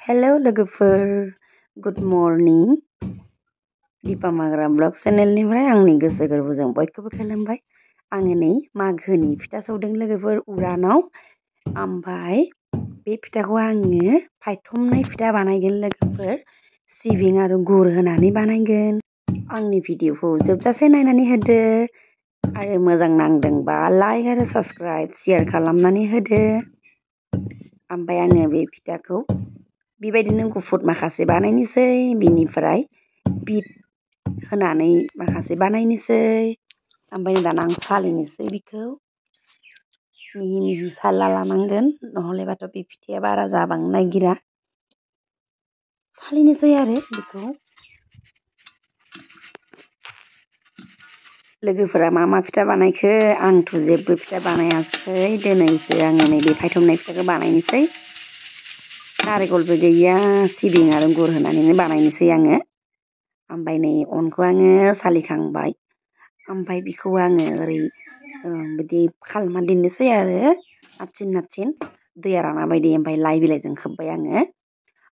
Hello लोगोफोर, good morning. दिपा माग्रा blog चेनेलनिफ्राय आंनि गोसो गोरबोजों बयखौबो खुलुमबाय। आङो नै मागोनि फिथा सौदों लोगोफोर उरानाव। ओमफ्राय बे फिथाखौ आङो फायथमनाय फिथा बानायगोन लोगोफोर। सिबिं आरो गुर होनानै बानायगोन। आंनि भिडिअखौ जोबजासे नायनानै होदो आरो मोजां नांदोंबा लाइक आरो साबस्क्राइब शेयार खालामनानै होदो। ओमफ्राय आङो बे फिथाखौ बेबायदिनो गुफुर माखासे बानायनोसै, बिनिफ्राय बिट होनानै माखासे बानायनोसै। ओमफ्राय दाना आं सालिनोसै बिखौ मिहि मिहि साला लानांगोन, नहलेबाथ' बे फिथाया बारा जाबांनो नागिरा। सालिनोसै आरो बेखौ। लोगोफोरा मा मा फिथा बानायखो? आंथ' जेबो फिथा बानायाखै। दिनैसो आङो नैबे फायथमनाय फिथाखौ बानायनोसै। नारेंखलबो गैया, सिबिं आरो गुर होनानैनो बानायनोसै आङो। ओमफ्राय नै अनखौ आङो सालिखांबाय। ओमफ्राय बिखौ आङो ओरै बिदि खालामना दोननोसै आरो नारसिन नारसिन दैया राना बायदि। ओमफ्राय लाइ बिलाइजों खोब्बाय आङो।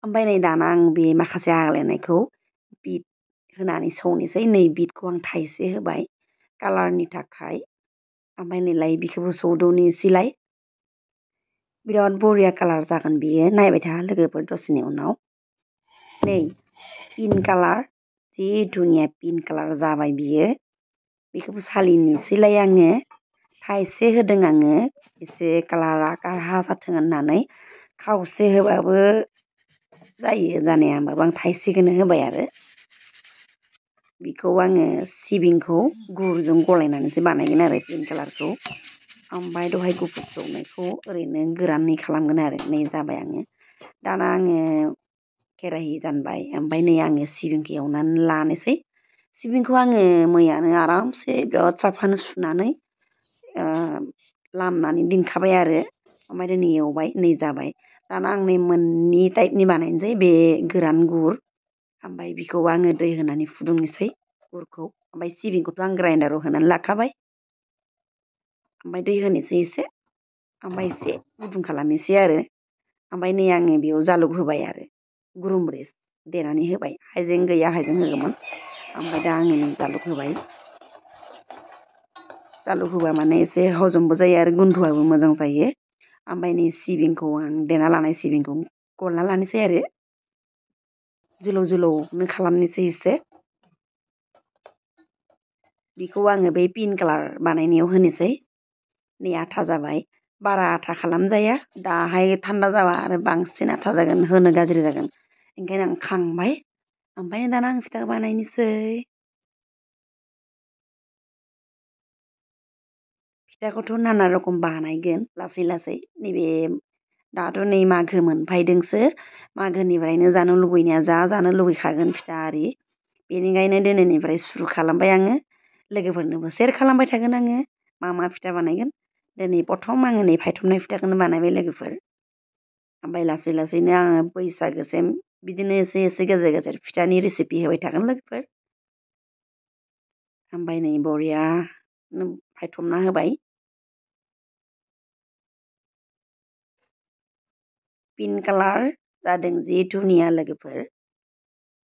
ओमफ्राय नै दाना आं बे माखासे आग्लायनायखौ बिट होनानै सौनोसै। नै बिटखौ आं थाइसे होबाय कालारनि थाखाय। ओमफ्राय नैलाय बिखौबो सौदौनोसैलाय। बिराद बरिया कालार जागोन बियो, नायबाय था लोगोफोर दसेनि उनाव। नै पिंक कालार, जि धुनिया पिंक कालार जाबाय बियो। बेखौबो सालिनोसैलाय आङो। थाइसे होदों आङो, एसे कालारा काहा जाथों होननानै। खावसे होबाबो जायो जानाया, होमबाबो आं थाइसेखौनो होबाय आरो। बिखौ आङो सिबिंखौ गुरजों गलायनानैसो बानायगोन आरो पिंक कालारखौ। ओमफ्राय दहाय गुफुर सौनायखौ ओरैनो गोरानै खालामगोन आरो। नै जाबाय आङो। दाना आङो केराहि जानबाय। ओमफ्राय नै आङो सिबिंखौ एवनानै लानोसै। सिबिंखौ आङो मैयानो आरामसे बिराद साफानो सुनानै लामनानै दोनखाबाय आरो। ओमफ्राय दिनै एवबाय, नै जाबाय। दाना आं नै मोननै टाइपनि बानायनोसै, बे गोरान गुर। ओमफ्राय बिखौ आङो दै होनानै फुदुंनोसै गुरखौ। ओमफ्राय सिबिंखौथ' आं ग्राइन्डाराव होनानै लाखाबाय। ओमफ्राय दै होनोसै एसे, ओमफ्राय एसे गुदुं खालामनोसै आरो। ओमफ्राय नै आङो बेयाव जालुक होबाय आरो गुरुमरिस देनानै होबाय। हाइजें गैया, हाइजें होगौमोन। ओमफ्राय दा आङो नै जालुक होबाय। जालुक होबा माने एसे हजमबो जायो आरो गुन्द्रुआबो मोजां जायो। ओमफ्राय नै सिबिंखौ आं देना लानाय सिबिंखौ गलना लानोसै आरो। जोलाव जोलावनो खालामनोसै एसे। बेखौ आङो बै पिंक कालार बानायनायाव होनोसै। नै आथा जाबाय। बारा आथा खालामजाया, दाहाय थान्दा जाबा आरो बांसिन आथा जागोन, होनो गाज्रि जागोन। ओंखायनो आं खांबाय। ओमफ्राय दाना आं फिथा बानायनोसै। फिथाखौथ' नाना रखम बानायगोन लासै लासै। नैबे दाथ' नै मागो मोनफैदोंसो। मागोनिफ्रायनो जानो लुबैनाया जा जानो लुबैखागोन फिथा आरि। बेनिखायनो दिनैनिफ्राय सुरु खालामबाय आङो। लोगोफोरनोबो सेयार खालामबाय थागोन आङो मा मा फिथा बानायगोन। दिनै प्रथम आङो नै फायथमनाय फिथाखौनो बानायबाय लोगोफोर। ओमफ्राय लासै लासैनो आङो बैसागोसिम बिदिनो एसे एसे गेजेर गेजेर फिथानि रेसिपि होबाय थागोन लोगोफोर। ओमफ्राय नै बरियानो फायथमना होबाय। पिंक कालार जादों जि धुनिया लोगोफोर।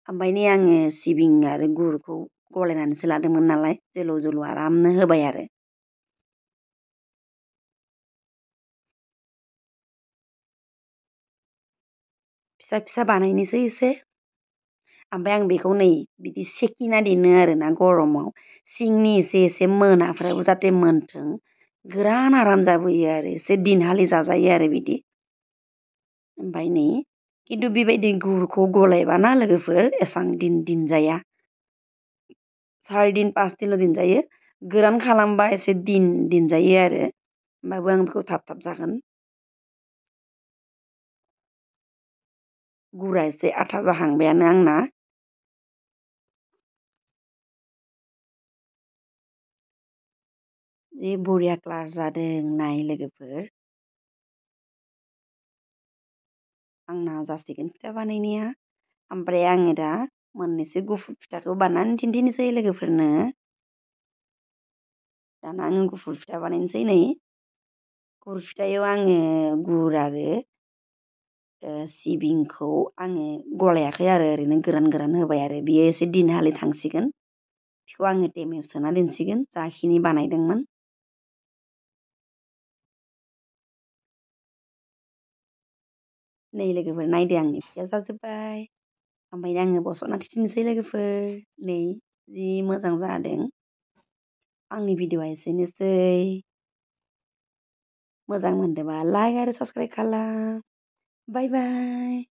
ओमफ्राय नै आङो सिबिं आरो गुरखौ गलायनानैसो लादोंमोन नालाय, जोलाव जोलाव आरामनो होबाय आरो। फिसा फिसा बानायनोसै एसे। ओमफ्राय आं बेखौ नै बिदि सेकिना दोनो आरोना गरमाव। सिंनि एसे एसे मोनाफ्राबो जाहाथे मोनथों, गोरान आराम जाबोयो आरो। एसे दिनहालि जाजायो आरो बिदि। ओमफ्राय नै खिन्थु बेबायदि गुरखौ गलायबाना लोगोफोर एसां दिन दोनजाया। 4 दिन 5 दिनल' दोनजायो। गोरान खालामबा एसे दिन दोनजायो आरो। होमबाबो आं बेखौ थाब थाब जागोन। गुरा एसे आथा जाहांबायानो आंना। जि बरिया कालार जादों नाय लोगोफोर। आंना जासिगोन फिथा बानायनाया। ओमफ्राय आङो दा मोननैसो गुफुर फिथाखौ बानायनानै दिन्थिनोसै लोगोफोरनो। दाना आङो गुफुर फिथा बानायनोसै नै। गुर फिथायाव आङो गुर आरो सिबिंखौ आङो गलायाखै आरो ओरैनो गोरान गोरान होबाय आरो बियो एसे दिनहालि थांसिगोन बेखौ आङो टेमायाव सोना दोनसिगोन जाखिनि बानायदोंमोन। नै लोगोफोर नायदो आंनि फिथाया जाजोब्बाय ओमफ्राय आङो बस'ना थिननोसै लोगोफोर नै जि मोजां जादों। आंनि भिडिअआ एसेनोसै मोजां मोनदोंबा लाइक आरो साबस्क्राइब खालाम। बाय बाय।